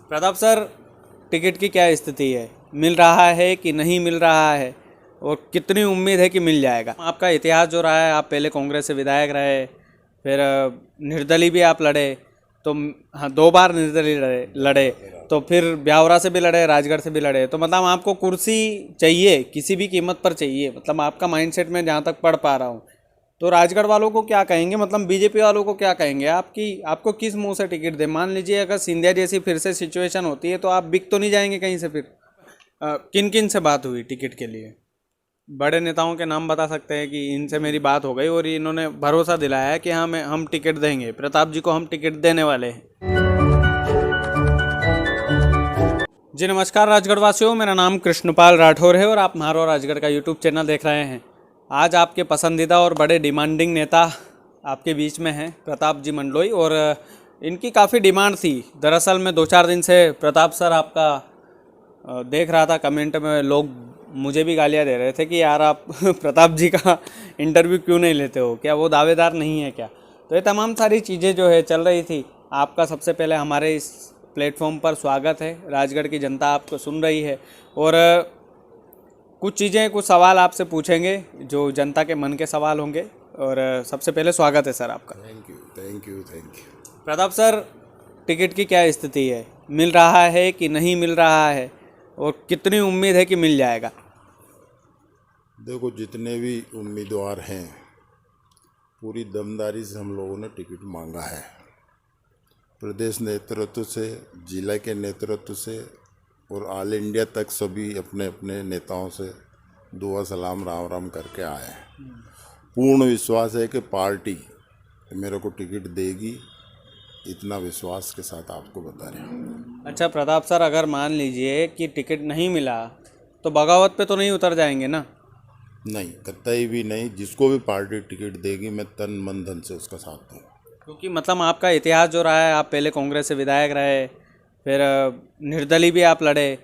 Pratap sir, ticket की क्या स्थिति है? मिल रहा है कि नहीं मिल रहा है, और कितनी उम्मीद है कि मिल जाएगा? आपका इतिहास जो रहा है, आप पहले कांग्रेस से विधायक रहे, फिर निर्दलीय भी आप लड़े, तो हाँ 2 बार निर्दलीय लड़े, तो फिर ब्यावरा से भी लड़े, राजगढ़ से भी लड़े, तो मतलब आपको कुर्सी चाहिए, किसी भी कीमत पर चाहिए, मतलब आपका माइंडसेट में जहाँ तक पढ़ पा रहा हूँ। तो राजगढ़ वालों को क्या कहेंगे, मतलब बीजेपी वालों को क्या कहेंगे? आपको किस मुंह से टिकट दे? मान लीजिए अगर सिंधिया जैसी फिर से सिचुएशन होती है तो आप बिक तो नहीं जाएंगे कहीं से? फिर किन किन से बात हुई टिकट के लिए? बड़े नेताओं के नाम बता सकते हैं कि इनसे मेरी बात हो गई और इन्होंने भरोसा दिलाया है कि हाँ हम टिकट देंगे, प्रताप जी को हम टिकट देने वाले हैं। जी नमस्कार राजगढ़ वासियों, मेरा नाम कृष्णपाल राठौर है और आप म्हारो राजगढ़ का यूट्यूब चैनल देख रहे हैं। आज आपके पसंदीदा और बड़े डिमांडिंग नेता आपके बीच में हैं, प्रताप जी मंडलोई, और इनकी काफ़ी डिमांड थी। दरअसल मैं 2-4 दिन से प्रताप सर आपका देख रहा था, कमेंट में लोग मुझे भी गालियां दे रहे थे कि यार आप प्रताप जी का इंटरव्यू क्यों नहीं लेते हो, क्या वो दावेदार नहीं है क्या? तो ये तमाम सारी चीज़ें जो है चल रही थी। आपका सबसे पहले हमारे इस प्लेटफॉर्म पर स्वागत है। राजगढ़ की जनता आपको सुन रही है और कुछ चीज़ें, कुछ सवाल आपसे पूछेंगे जो जनता के मन के सवाल होंगे। और सबसे पहले स्वागत है सर आपका। Thank you. Pratap sir, ticket की क्या स्थिति है? मिल रहा है कि नहीं मिल रहा है, और कितनी उम्मीद है कि मिल जाएगा? देखो, जितने भी उम्मीदवार हैं पूरी दमदारी से हम लोगों ने टिकट मांगा है, प्रदेश नेतृत्व से, जिला के नेतृत्व से और ऑल इंडिया तक सभी अपने अपने नेताओं से दुआ सलाम राम राम करके आए हैं। पूर्ण विश्वास है कि पार्टी मेरे को टिकट देगी, इतना विश्वास के साथ आपको बता रहे हैं। अच्छा प्रताप सर, अगर मान लीजिए कि टिकट नहीं मिला तो बगावत पे तो नहीं उतर जाएंगे ना? नहीं, कतई भी नहीं। जिसको भी पार्टी टिकट देगी मैं तन मन धन से उसका साथ दूँ, क्योंकि मतलब आपका इतिहास जो रहा है, आप पहले कांग्रेस से विधायक रहे, फिर निर्दलीय भी आप लड़े,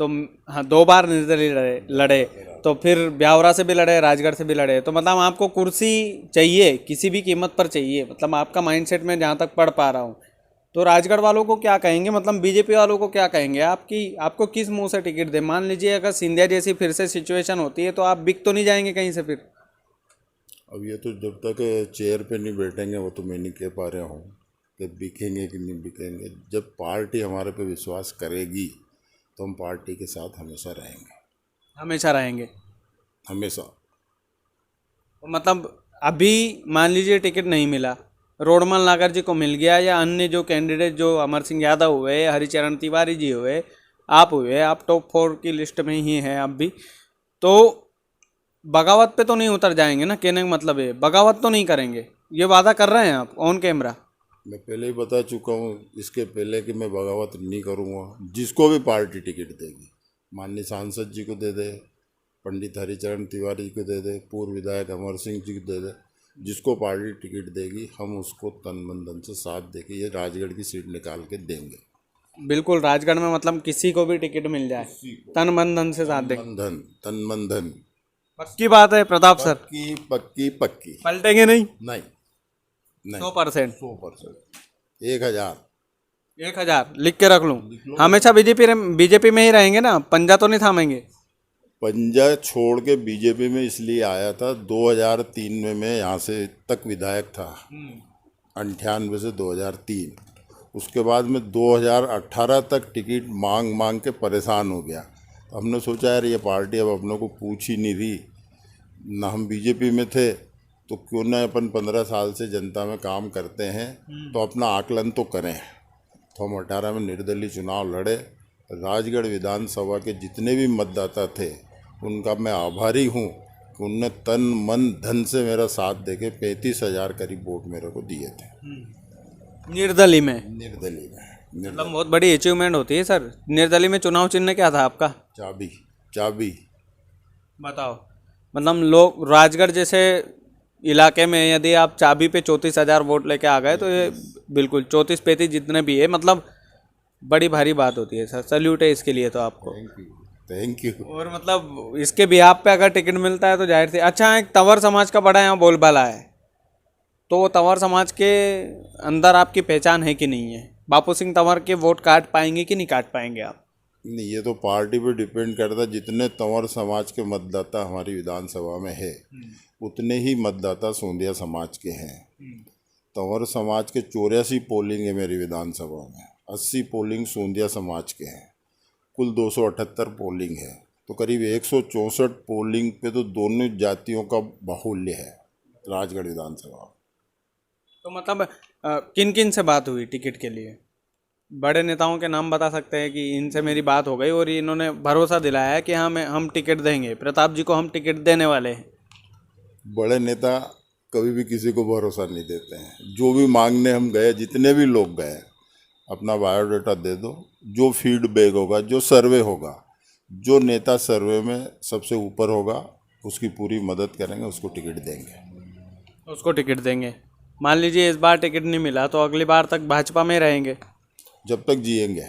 तो हाँ 2 बार निर्दलीय लड़े, तो फिर ब्यावरा से भी लड़े, राजगढ़ से भी लड़े, तो मतलब आपको कुर्सी चाहिए, किसी भी कीमत पर चाहिए, मतलब आपका माइंडसेट में जहाँ तक पढ़ पा रहा हूँ। तो राजगढ़ वालों को क्या कहेंगे, मतलब बीजेपी वालों को क्या कहेंगे? आपको किस मुंह से टिकट दे? मान लीजिए अगर सिंधिया जैसी फिर से सिचुएशन होती है तो आप बिक तो नहीं जाएंगे कहीं से? फिर अब ये तो जब तक चेयर पे नहीं बैठेंगे वो तो मैं नहीं कह पा रहा हूँ कि बिकेंगे कि नहीं बिकेंगे। जब पार्टी हमारे पे विश्वास करेगी तो हम पार्टी के साथ हमेशा रहेंगे। हमेशा रहेंगे? हमेशा। मतलब अभी मान लीजिए टिकट नहीं मिला, रोडमल नागर जी को मिल गया, या अन्य जो कैंडिडेट, जो अमर सिंह यादव हुए, हरिचरण तिवारी जी हुए, आप हुए, आप टॉप 4 की लिस्ट में ही हैं अब भी, तो बगावत पे तो नहीं उतर जाएंगे ना? कहने का मतलब है बगावत तो नहीं करेंगे, ये वादा कर रहे हैं आप ऑन कैमरा? मैं पहले ही बता चुका हूँ इसके पहले कि मैं बगावत नहीं करूँगा। जिसको भी पार्टी टिकट देगी, माननीय सांसद जी को दे दे, पंडित हरिचरण तिवारी को दे दे, पूर्व विधायक अमर सिंह जी को दे दे, जिसको पार्टी टिकट देगी हम उसको तन मन धन से साथ देके ये राजगढ़ की सीट निकाल के देंगे। बिल्कुल, राजगढ़ में मतलब किसी को भी टिकट मिल जाए तन मन धन से साथ देंगे। तन मन धन। पक्की बात है प्रताप सर? पक्की। पलटेंगे नहीं? नहीं 100%। 1000 लिख के रख लूँ। हमेशा बीजेपी में ही रहेंगे ना? पंजा तो नहीं थामेंगे? पंजा छोड़ के बीजेपी में इसलिए आया था, 2003 में मैं यहाँ से तक विधायक था, 98 से 2003। उसके बाद में 2018 तक टिकट मांग के परेशान हो गया। तो हमने सोचा यार ये पार्टी अब अपनों को पूछ ही नहीं रही, ना हम बीजेपी में थे, तो क्यों ना अपन 15 साल से जनता में काम करते हैं तो अपना आकलन तो करें। तो हम 18 में निर्दलीय चुनाव लड़े। राजगढ़ विधानसभा के जितने भी मतदाता थे उनका मैं आभारी हूँ कि उनने तन मन धन से मेरा साथ देके 35,000 करीब वोट मेरे को दिए थे। निर्दलीय में? मतलब बहुत बड़ी अचीवमेंट होती है सर। निर्दलीय में चुनाव चिन्ह क्या था आपका? चाबी। बताओ, मतलब लोग राजगढ़ जैसे इलाके में यदि आप चाबी पे 34,000 वोट लेके आ गए तो ये बिल्कुल 34-35 जितने भी है, मतलब बड़ी भारी बात होती है सर। सल्यूट है इसके लिए तो आपको। Thank you. और मतलब इसके बिहाफ पे अगर टिकट मिलता है तो जाहिर सी। अच्छा, एक तंवर समाज का बड़ा यहाँ बोलबाला है, तो वो तंवर समाज के अंदर आपकी पहचान है कि नहीं है? बापू सिंह तंवर के वोट काट पाएंगे कि नहीं काट पाएंगे आप? नहीं, ये तो पार्टी पे डिपेंड करता है। जितने तंवर समाज के मतदाता हमारी विधानसभा में है उतने ही मतदाता सोंधिया समाज के हैं। तंवर समाज के 84 पोलिंग है मेरी विधानसभा में, 80 पोलिंग सोंधिया समाज के हैं, कुल 278 पोलिंग है, तो करीब 164 पोलिंग पे तो दोनों जातियों का बाहुल्य है राजगढ़ विधानसभा। तो मतलब किन किन से बात हुई टिकट के लिए? बड़े नेताओं के नाम बता सकते हैं कि इनसे मेरी बात हो गई और इन्होंने भरोसा दिलाया है कि हम टिकट देंगे, प्रताप जी को हम टिकट देने वाले हैं? बड़े नेता कभी भी किसी को भरोसा नहीं देते हैं। जो भी मांगने हम गए, जितने भी लोग गए, अपना बायोडाटा दे दो, जो फीडबैक होगा, जो सर्वे होगा, जो नेता सर्वे में सबसे ऊपर होगा उसकी पूरी मदद करेंगे, उसको टिकट देंगे। उसको टिकट देंगे। मान लीजिए इस बार टिकट नहीं मिला तो अगली बार तक भाजपा में रहेंगे? जब तक जिएंगे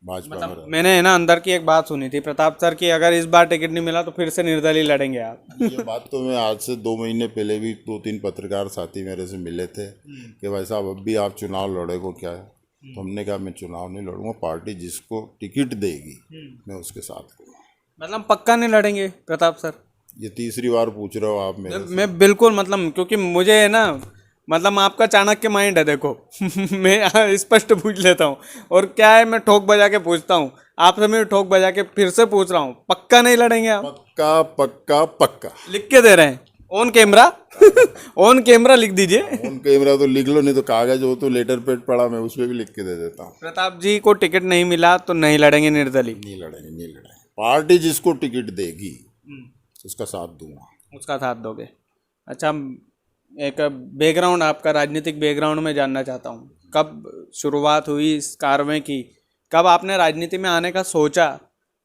भाजपा में रहेंगे। मैंने है ना अंदर की एक बात सुनी थी प्रताप सर की, अगर इस बार टिकट नहीं मिला तो फिर से निर्दलीय लड़ेंगे आप। ये बात तो मैं आज से 2 महीने पहले भी 2-3 पत्रकार साथी मेरे से मिले थे कि भाई साहब अब भी आप चुनाव लड़ेगो क्या है? तो हमने कहा मैं चुनाव नहीं लड़ूंगा, पार्टी जिसको टिकट देगी मैं उसके साथ हूँ। मतलब पक्का नहीं लड़ेंगे प्रताप सर? ये तीसरी बार पूछ रहे हो आप मेरे से। मैं बिल्कुल, मतलब क्योंकि मुझे है ना, मतलब आपका चाणक्य माइंड है देखो। मैं स्पष्ट पूछ लेता हूँ और क्या है, मैं ठोक बजा के पूछता हूँ आपसे, मैं ठोक बजा के फिर से पूछ रहा हूँ, पक्का नहीं लड़ेंगे आप? पक्का पक्का पक्का लिख के दे रहे हैं ऑन कैमरा। ऑन कैमरा लिख दीजिए। ऑन कैमरा तो लिख लो, नहीं तो कागज हो तो लेटर पेड पड़ा, मैं उस पर भी लिख के दे देता हूँ। प्रताप जी को टिकट नहीं मिला तो नहीं लड़ेंगे निर्दलीय? नहीं लड़ेंगे, नहीं लड़ेंगे। पार्टी जिसको टिकट देगी उसका साथ दूंगा। उसका साथ दोगे? अच्छा, एक बैकग्राउंड, आपका राजनीतिक बैकग्राउंड में जानना चाहता हूँ। कब शुरुआत हुई इस कार्रवाई की? कब आपने राजनीति में आने का सोचा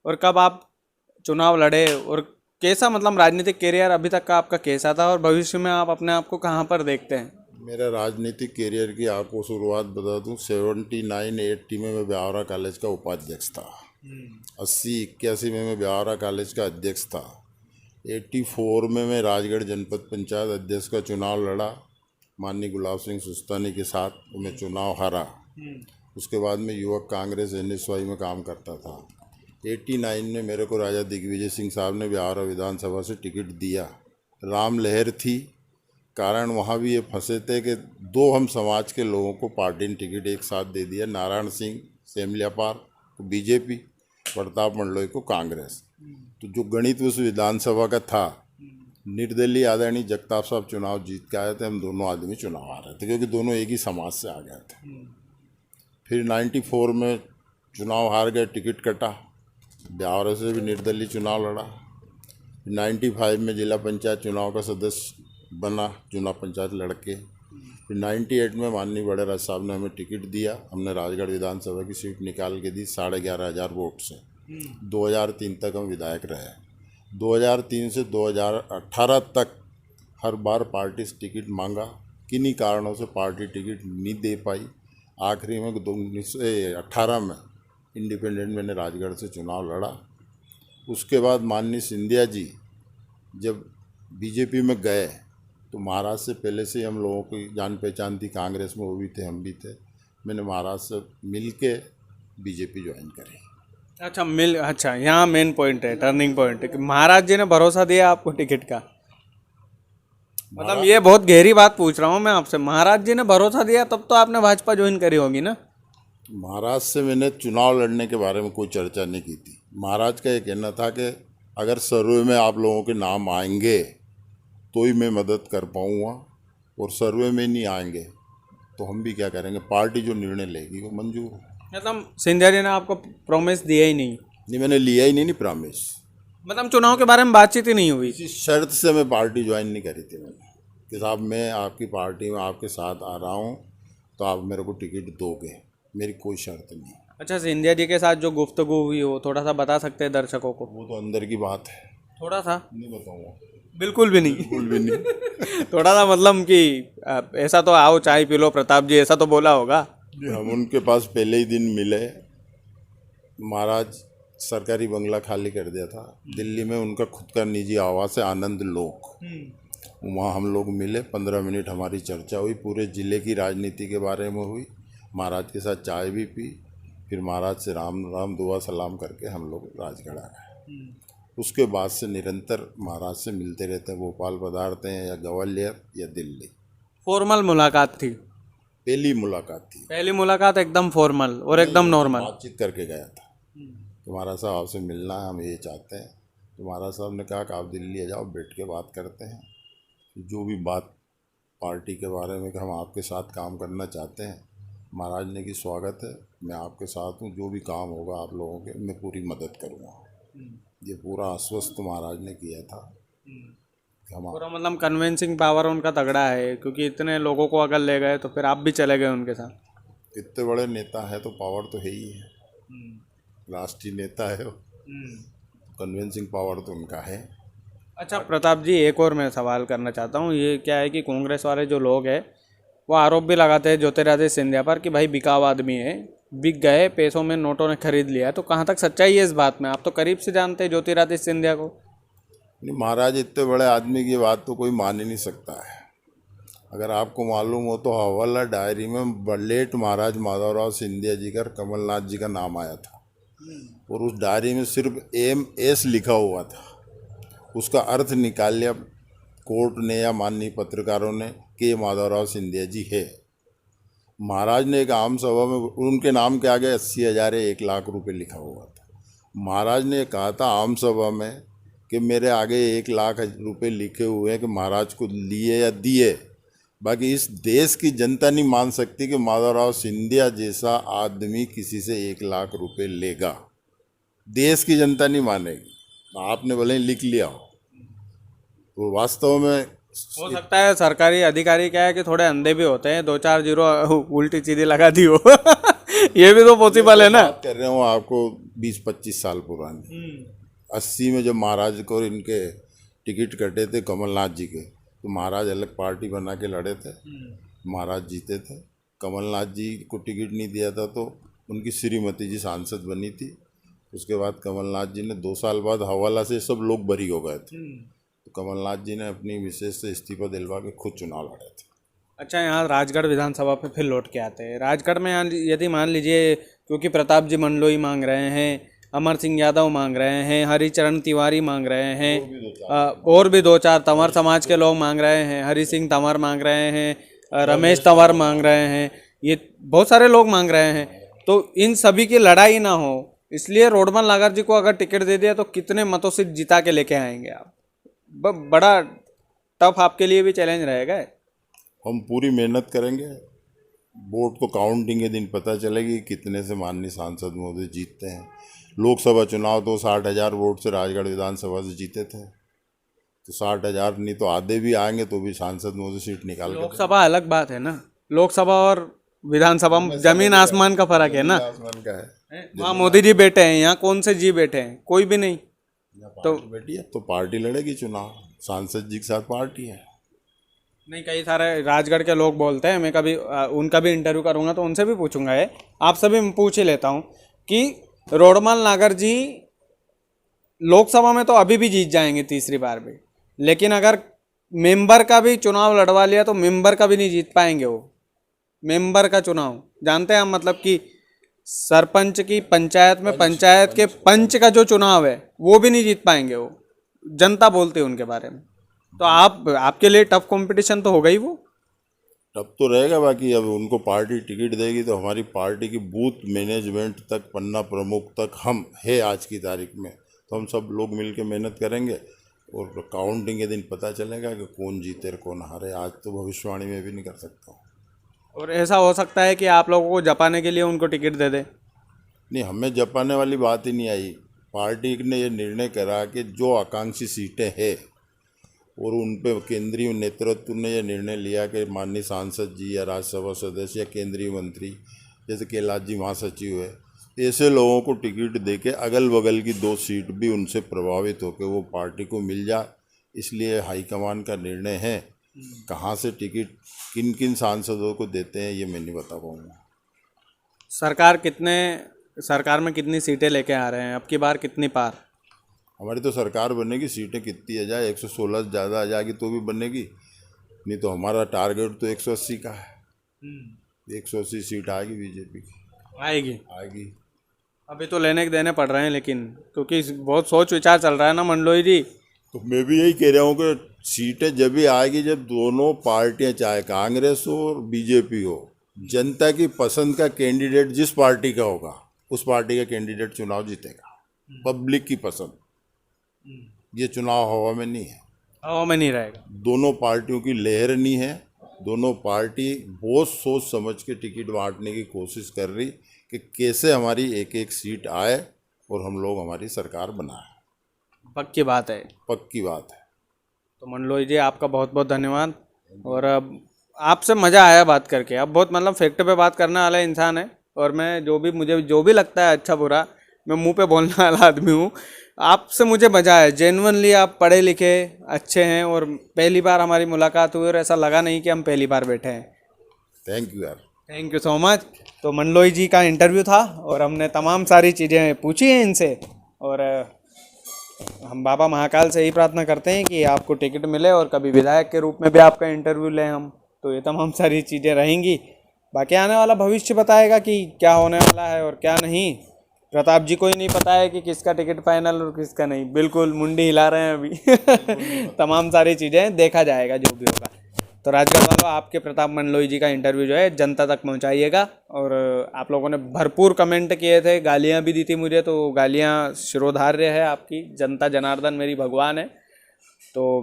और कब आप चुनाव लड़े? और कैसा, मतलब राजनीतिक कैरियर अभी तक का आपका कैसा था और भविष्य में आप अपने आप को कहाँ पर देखते हैं? मेरा राजनीतिक कैरियर की आपको शुरुआत बता दूं, 79-80 में मैं ब्यावरा कॉलेज का उपाध्यक्ष था। 80-81 में मैं ब्यावरा कॉलेज का अध्यक्ष था। 84 में मैं राजगढ़ जनपद पंचायत अध्यक्ष का चुनाव लड़ा माननीय गुलाब सिंह सुस्तानी के साथ, तो मैं चुनाव हारा। उसके बाद में युवक कांग्रेस NSY में काम करता था। 89 में मेरे को राजा दिग्विजय सिंह साहब ने ब्यावरा विधानसभा से टिकट दिया। राम लहर थी, कारण वहाँ भी ये फंसे थे कि 2 हम समाज के लोगों को पार्टी ने टिकट एक साथ दे दिया, नारायण सिंह सेमलियापार को BJP, प्रताप मंडलोई को कांग्रेस। तो जो गणित उस विधानसभा का था, निर्दलीय आदरणीय जगताप साहब चुनाव जीत के आए थे, हम दोनों आदमी चुनाव आ रहे थे क्योंकि दोनों एक ही समाज से आ गए थे। फिर 94 में चुनाव हार गए, टिकट कटा, ब्यावरा से भी निर्दलीय चुनाव लड़ा। 95 में जिला पंचायत चुनाव का सदस्य बना, चुनाव पंचायत लड़के। फिर 98 में माननीय बड़े राज साहब ने हमें टिकट दिया, हमने राजगढ़ विधानसभा की सीट निकाल के दी 11,500 वोट से। 2003 तक हम विधायक रहे। 2003 से 2018 तक हर बार पार्टी से टिकट मांगा, किन्हीं कारणों से पार्टी टिकट नहीं दे पाई। आखिरी में 2018 में इंडिपेंडेंट मैंने राजगढ़ से चुनाव लड़ा। उसके बाद माननीय सिंधिया जी जब BJP में गए तो महाराज से पहले से हम लोगों की जान पहचान थी, कांग्रेस में वो भी थे, हम भी थे। मैंने महाराज से मिल के BJP ज्वाइन करी। अच्छा, यहाँ मेन पॉइंट है, टर्निंग पॉइंट है कि महाराज जी ने भरोसा दिया आपको टिकट का। मतलब ये बहुत गहरी बात पूछ रहा हूँ मैं आपसे, महाराज जी ने भरोसा दिया तब तो आपने भाजपा ज्वाइन करी होगी ना? महाराज से मैंने चुनाव लड़ने के बारे में कोई चर्चा नहीं की थी। महाराज का ये कहना था कि अगर सर्वे में आप लोगों के नाम आएंगे तो ही मैं मदद कर पाऊँगा, और सर्वे में नहीं आएंगे तो हम भी क्या करेंगे, पार्टी जो निर्णय लेगी वो मंजूर है। मतलब सिंधिया जी ने आपको प्रॉमिस दिया ही नहीं? नहीं, मैंने लिया ही नहीं प्रॉमिस। मतलब चुनाव के बारे में बातचीत ही नहीं हुई? किसी शर्त से मैं पार्टी ज्वाइन नहीं करी थी मैंने कि साहब मैं आपकी पार्टी में आपके साथ आ रहा हूँ तो आप मेरे को टिकट दोगे, मेरी कोई शर्त नहीं। अच्छा, सिंधिया जी के साथ जो गुफ्तगू हुई हो थोड़ा सा बता सकते हैं दर्शकों को? वो तो अंदर की बात है, थोड़ा सा। नहीं बताऊँगा। बिल्कुल भी नहीं? बिल्कुल भी नहीं। थोड़ा सा मतलब कि ऐसा तो आओ चाय पी लो प्रताप जी, ऐसा तो बोला होगा? हम उनके पास पहले ही दिन मिले। महाराज सरकारी बंगला खाली कर दिया था दिल्ली में, उनका खुद का निजी आवास है आनंद लोक, वहाँ हम लोग मिले। 15 मिनट हमारी चर्चा हुई, पूरे ज़िले की राजनीति के बारे में हुई, महाराज के साथ चाय भी पी, फिर महाराज से राम राम दुआ सलाम करके हम लोग राजगढ़ आ गए। उसके बाद से निरंतर महाराज से मिलते रहते हैं, भोपाल पधारते हैं या ग्वालियर या दिल्ली। फॉर्मल मुलाकात थी? पहली मुलाकात थी, पहली मुलाकात एकदम फॉर्मल और एकदम नॉर्मल? बातचीत करके गया था कि महाराज साहब आपसे मिलना है, हम ये चाहते हैं। तो महाराज साहब ने कहा कि आप दिल्ली आ जाओ, बैठ के बात करते हैं, जो भी बात पार्टी के बारे में कि हम आपके साथ काम करना चाहते हैं। महाराज ने कि स्वागत है, मैं आपके साथ हूँ, जो भी काम होगा आप लोगों के मैं पूरी मदद करूँगा। ये पूरा आश्वस्त महाराज ने किया था कि हम पूरा मतलब कन्विंसिंग पावर उनका तगड़ा है, क्योंकि इतने लोगों को अगर ले गए तो फिर आप भी चले गए उनके साथ। इतने बड़े नेता है तो पावर तो है ही है, राष्ट्रीय नेता है वो, कन्विंसिंग पावर तो उनका है। अच्छा प्रताप जी, एक और मैं सवाल करना चाहता हूँ। ये क्या है कि कांग्रेस वाले जो लोग हैं वो आरोप भी लगाते हैं ज्योतिरादित्य सिंधिया पर कि भाई बिकाऊ आदमी है, बिक गए, पैसों में नोटों ने खरीद लिया। तो कहाँ तक सच्चाई है इस बात में? आप तो करीब से जानते हैं ज्योतिरादित्य सिंधिया को। नहीं, महाराज इतने बड़े आदमी की बात तो कोई मान ही नहीं सकता है। अगर आपको मालूम हो तो हवाला डायरी में बलेट महाराज माधवराव सिंधिया जी का, कमलनाथ जी का नाम आया था, और उस डायरी में सिर्फ MS लिखा हुआ था। उसका अर्थ निकाल लिया कोर्ट ने या माननीय पत्रकारों ने कि ये माधवराव सिंधिया जी है। महाराज ने एक आम सभा में उनके नाम के आगे 80,000 या 1 लाख रुपए लिखा हुआ था। महाराज ने कहा था आम सभा में कि मेरे आगे 1 लाख रुपए लिखे हुए हैं कि महाराज को लिए या दिए, बाकी इस देश की जनता नहीं मान सकती कि माधवराव सिंधिया जैसा आदमी किसी से 1 लाख रुपए लेगा। देश की जनता नहीं मानेगी, आपने भले ही लिख लिया हो। तो वास्तव में हो सकता है सरकारी अधिकारी क्या है कि थोड़े अंधे भी होते हैं, 2-4 जीरो उल्टी सीधी लगा दी हो। ये भी तो पॉसिबल है ना। बात कर रहा हूँ आपको 20-25 साल पुरानी। 80 में जब महाराज को इनके टिकट कटे थे कमलनाथ जी के, तो महाराज अलग पार्टी बना के लड़े थे, महाराज जीते थे। कमलनाथ जी को टिकट नहीं दिया था तो उनकी श्रीमती जी सांसद बनी थी। उसके बाद कमलनाथ जी ने 2 साल बाद हवाला से सब लोग बरी हो गए थे, तो कमलनाथ जी ने अपनी विशेष से इस्तीफा दिलवा के खुद चुनाव लड़े थे। अच्छा, यहाँ राजगढ़ विधानसभा पे फिर लौट के आते हैं। राजगढ़ में यहाँ यदि मान लीजिए, क्योंकि प्रताप जी मंडलोई मांग रहे हैं, अमर सिंह यादव मांग रहे हैं, हरिचरण तिवारी मांग रहे हैं, और भी 2-4 तंवर समाज के लोग मांग रहे हैं, हरि सिंह तंवर मांग रहे हैं, रमेश तंवर मांग रहे हैं, ये बहुत सारे लोग मांग रहे हैं। तो इन सभी की लड़ाई ना हो, इसलिए रोडमल नागर जी को अगर टिकट दे दिया तो कितने मतों से जिता के लेके आएंगे आप? बड़ा टफ आपके लिए भी चैलेंज रहेगा। हम पूरी मेहनत करेंगे। वोट तो काउंटिंग के दिन पता चलेगी कितने से माननीय सांसद महोदय जीतते हैं। लोकसभा चुनाव तो 60,000 वोट से राजगढ़ विधानसभा से जीते थे, तो 60,000 नहीं तो आधे भी आएंगे तो भी सांसद महोदय सीट निकाल के। लोकसभा अलग बात है ना, लोकसभा और विधानसभा में जमीन आसमान का फर्क है ना। आसमान का है। वहाँ मोदी जी बैठे हैं, यहाँ कौन से जी बैठे हैं? कोई भी नहीं। तो बेटी है तो पार्टी लड़ेगी चुनाव, सांसद जी के साथ पार्टी है। नहीं, कई सारे राजगढ़ के लोग बोलते हैं, मैं कभी उनका भी इंटरव्यू करूंगा तो उनसे भी पूछूंगा। ये आपसे भी पूछ ही लेता हूं कि रोडमल नागर जी लोकसभा में तो अभी भी जीत जाएंगे तीसरी बार भी, लेकिन अगर मेंबर का भी चुनाव लड़वा लिया तो मेंबर का भी नहीं जीत पाएंगे। वो मेंबर का चुनाव जानते हैं हम, मतलब कि सरपंच की पंचायत में पंचायत के पंच का जो चुनाव है वो भी नहीं जीत पाएंगे। वो जनता बोलते हैं उनके बारे में। तो आपके लिए टफ कंपटीशन तो होगा ही वो। टफ तो रहेगा, बाकी अब उनको पार्टी टिकट देगी तो हमारी पार्टी की बूथ मैनेजमेंट तक, पन्ना प्रमुख तक हम है आज की तारीख में, तो हम सब लोग मिल के मेहनत करेंगे और काउंटिंग के दिन पता चलेगा कि कौन जीते और कौन हारे। आज तो भविष्यवाणी में भी नहीं कर सकता हूँ। और ऐसा हो सकता है कि आप लोगों को जपाने के लिए उनको टिकट दे दे? नहीं, हमें जपाने वाली बात ही नहीं आई। पार्टी ने ये निर्णय करा कि जो आकांक्षी सीटें हैं और उन पे केंद्रीय नेतृत्व ने यह निर्णय लिया कि माननीय सांसद जी या राज्यसभा सदस्य या केंद्रीय मंत्री जैसे कैलाश जी महासचिव है, ऐसे लोगों को टिकट देके अगल बगल की 2 सीट भी उनसे प्रभावित होकर वो पार्टी को मिल जाए। इसलिए हाईकमान का निर्णय है। कहाँ से टिकट किन किन सांसदों को देते हैं ये मैं नहीं बता पाऊँगा। सरकार में कितनी सीटें लेके आ रहे हैं अब की बार, कितनी पार? हमारी तो सरकार बनेगी, सीटें कितनी आ जाए, 116 ज़्यादा आ जाएगी तो भी बनेगी, नहीं तो हमारा टारगेट तो 180 का है। 180 सीट आएगी बीजेपी की, आएगी। आएगी। अभी तो लेने के देने पड़ रहे हैं, लेकिन क्योंकि बहुत सोच विचार चल रहा है ना मंडलोई जी। तो मैं भी यही कह रहा हूँ कि सीटें जब भी आएगी जब दोनों पार्टियां, चाहे कांग्रेस हो और बीजेपी हो, जनता की पसंद का कैंडिडेट जिस पार्टी का होगा उस पार्टी का कैंडिडेट चुनाव जीतेगा। पब्लिक की पसंद, ये चुनाव हवा में नहीं है, हवा में नहीं रहेगा। दोनों पार्टियों की लहर नहीं है। दोनों पार्टी बहुत सोच समझ के टिकट बांटने की कोशिश कर रही कि कैसे हमारी एक एक सीट आए और हम लोग हमारी सरकार बनाए। पक्की बात है। पक्की बात है। तो मंडलोई जी आपका बहुत बहुत धन्यवाद। और अब आपसे मज़ा आया बात करके। आप बहुत मतलब फैक्ट पे बात करने वाला इंसान है, और मैं मुझे जो भी लगता है अच्छा बुरा, मैं मुंह पे बोलने वाला आदमी हूँ। आपसे मुझे मज़ा आया, जेन्युइनली आप पढ़े लिखे अच्छे हैं, और पहली बार हमारी मुलाकात हुई और ऐसा लगा नहीं कि हम पहली बार बैठे हैं। थैंक यू यार। Thank you so much. तो मंडलोई जी का इंटरव्यू था और हमने तमाम सारी चीज़ें पूछी हैं इनसे, और हम बाबा महाकाल से यही प्रार्थना करते हैं कि आपको टिकट मिले और कभी विधायक के रूप में भी आपका इंटरव्यू लें हम। तो ये तमाम सारी चीज़ें रहेंगी, बाकी आने वाला भविष्य बताएगा कि क्या होने वाला है और क्या नहीं। प्रताप जी को ही नहीं पता है कि किसका टिकट फाइनल और किसका नहीं, बिल्कुल मुंडी हिला रहे हैं अभी। तमाम सारी चीज़ें देखा जाएगा जो भी होगा। तो राजगढ़ वालों, आपके प्रताप मंडलोई जी का इंटरव्यू जो है जनता तक पहुंचाइएगा। और आप लोगों ने भरपूर कमेंट किए थे, गालियां भी दी थी मुझे, तो गालियां शिरोधार्य है आपकी। जनता जनार्दन मेरी भगवान है। तो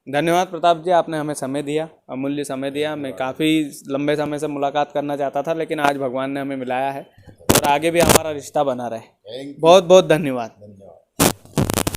धन्यवाद प्रताप जी, आपने हमें समय दिया, अमूल्य समय दिया। मैं काफ़ी लंबे समय से मुलाकात करना चाहता था, लेकिन आज भगवान ने हमें मिलाया है, और आगे भी हमारा रिश्ता बना रहे। बहुत बहुत धन्यवाद।